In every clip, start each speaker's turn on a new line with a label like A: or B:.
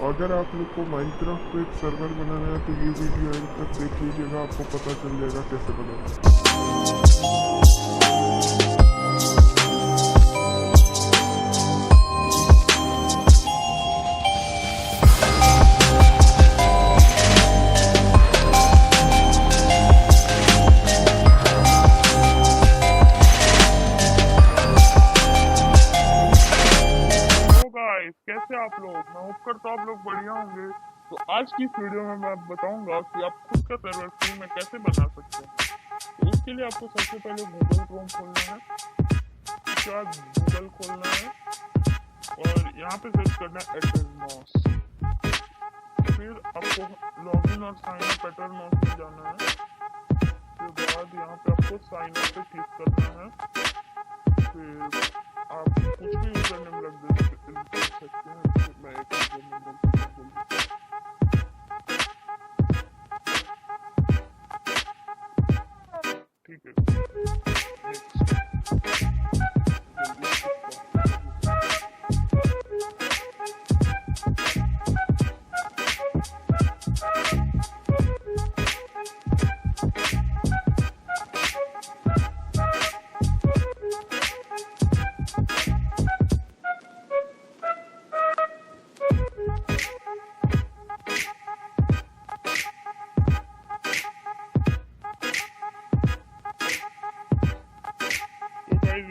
A: अगर आप लोग को माइनक्राफ्ट पे एक सर्वर बनाना है तो ये वीडियो एंड तक देख लीजिएगा, आपको पता चल जाएगा कैसे बनाना। कैसे आप लोग, मैं होप करता हूँ आप लोग बढ़िया होंगे। तो आज की इस वीडियो में मैं बताऊंगा कि आप खुद का सर्वर फ्री में कैसे बना सकते हैं। तो उसके लिए आपको सबसे पहले गूगल क्रोम खोलना है, उसके बाद गूगल खोलना है और यहाँ पे सर्च करना है एटरनॉस। फिर आपको लॉगिन और साइन अप एटरनॉस में जाना है। उसके बाद यहाँ पे आपको साइन अप पे क्लिक करना है। फिर आप कुछ भी यूजर नेम रख दे सकते हैं। फिर मैं एक यूजर नेम रख देता हूँ। ठीक है,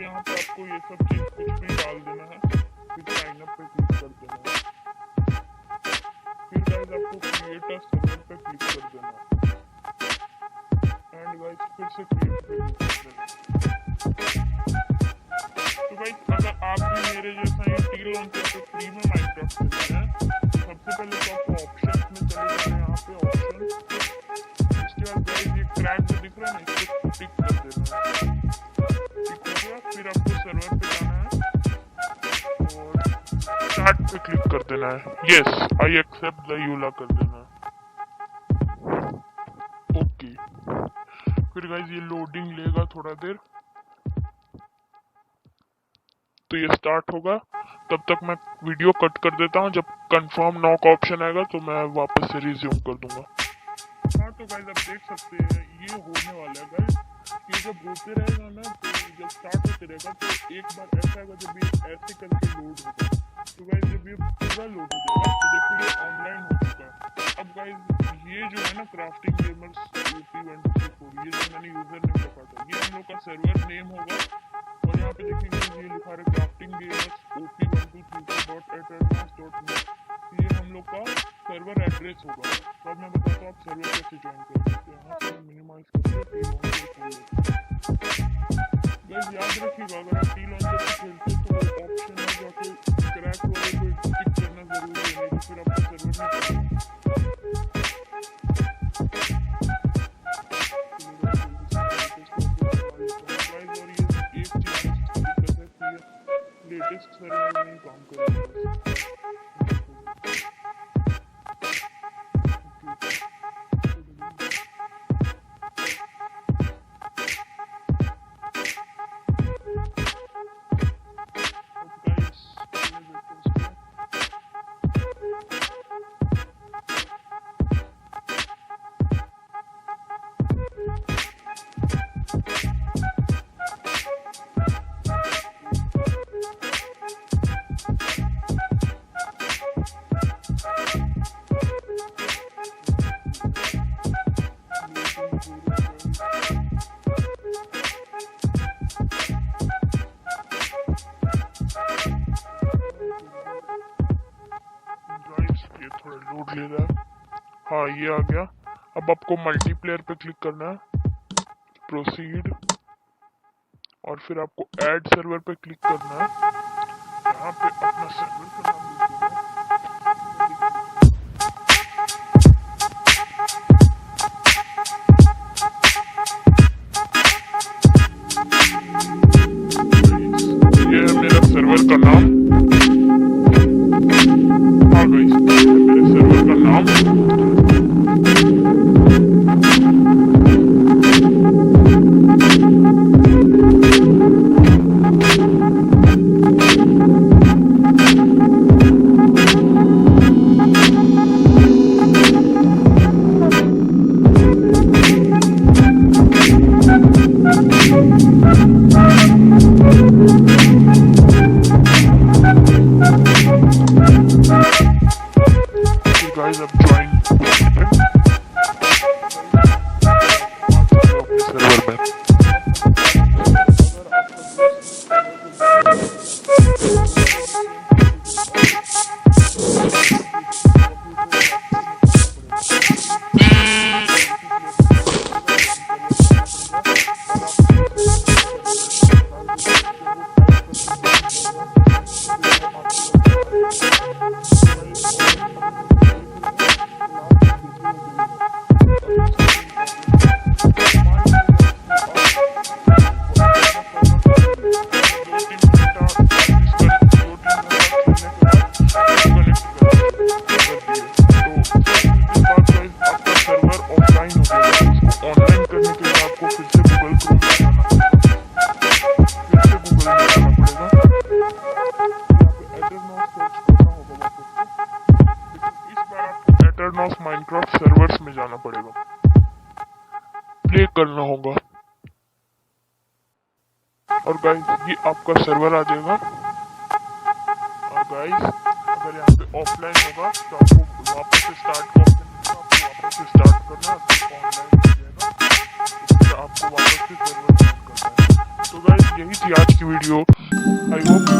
A: यहाँ पे आपको ये सब चीज कुछ भी डाल देना है। फिर साइन अप पे क्लिक कर देना है। फिर गाइस आपको क्रिएट अ सर्वर पे क्लिक कर देना है एंड गाइस फिर से क्रिएट पे क्लिक कर देना है। तो गाइस अगर आप भी मेरे जैसा ये टी लॉन्चर पे फ्री में माइनक्राफ्ट खेल रहे हैं तो सबसे पहले तो आपको ऑप्शंस में चले जाना है। यहाँ पे ऑप्शन, इसके बाद गाइस ये क्रैक जो दिख रहा है ना, इसको टिक कर देना है। फिर आपको सर्वर पे जाना है और स्टार्ट पे क्लिक कर देना है। यस आई एक्सेप्ट द यूला कर देना है। ओके, फिर गाइस ये लोडिंग लेगा थोड़ा देर, तो ये स्टार्ट होगा। तब तक मैं वीडियो कट कर देता हूँ। जब कंफर्म नाउ का ऑप्शन आएगा तो मैं वापस से रिज्यूम कर दूंगा। हाँ तो गाइस आप देख सकते हैं ये होने वाला है गाइस। ये जब होते रहेगा ना, तो जब स्टार्ट होते रहेगा तो एक बार ऐसा आएगा जब ये ऐसे करके लोड होगा। तो गाइस जब ये पूरा लोड हो जाएगा तो देखो ये ऑनलाइन हो चुका है। अब गाइस ये जो है ना क्राफ्टिंग गेमर्स OP124, ये जो मैंने यूजर नेम रखा था, ये हम लोग का सर्वर नेम होगा। और यहाँ पे देखेंगे ये लिखा है क्राफ्टिंग गेमर्स OP124.eternals.net, ये हम लोग का सर्वर एड्रेस होगा। तो अब मैं बताता हूँ आप सर्वर कैसे ज्वाइन करेंगे। तो यहाँ से मिनिमाइज करके गाइस याद रखिएगा, अगर आप टी लॉन्चर से खेलते हैं तो ऑप्शन में जाके क्रैक वाले को टिक करना जरूरी है, नहीं तो फिर आपका सर्वर नहीं चलेगा। और ये एक चीज दिक्कत है कि लेटेस्ट सर्वर नहीं काम कर रहा है। लोड ले रहा है। हाँ ये आ गया। अब आपको मल्टीप्लेयर पे क्लिक करना है, प्रोसीड, और फिर आपको ऐड सर्वर पे क्लिक करना है। यहाँ पे अपना सर्वर का नाम लिखिएगा। ये है मेरा सर्वर का नाम। हाँ गाइस, मेरे सर्वर का नाम। गाइस अब ज्वाइन अपने सर्वर में। ऑफ माइनक्राफ्ट सर्वर्स में जाना पड़ेगा, प्ले करना होगा और गाइस ये आपका सर्वर आ जाएगा। और गाइस अगर यहाँ पे ऑफलाइन होगा तो आपको वापस से स्टार्ट का ऑप्शन मिलेगा, आपको वापस से स्टार्ट करना है, आपको ऑनलाइन हो जाएगा, तो आपको वापस से सर्वर ज्वाइन करना है। तो गाइस यही थी आज की वीडियो। I hope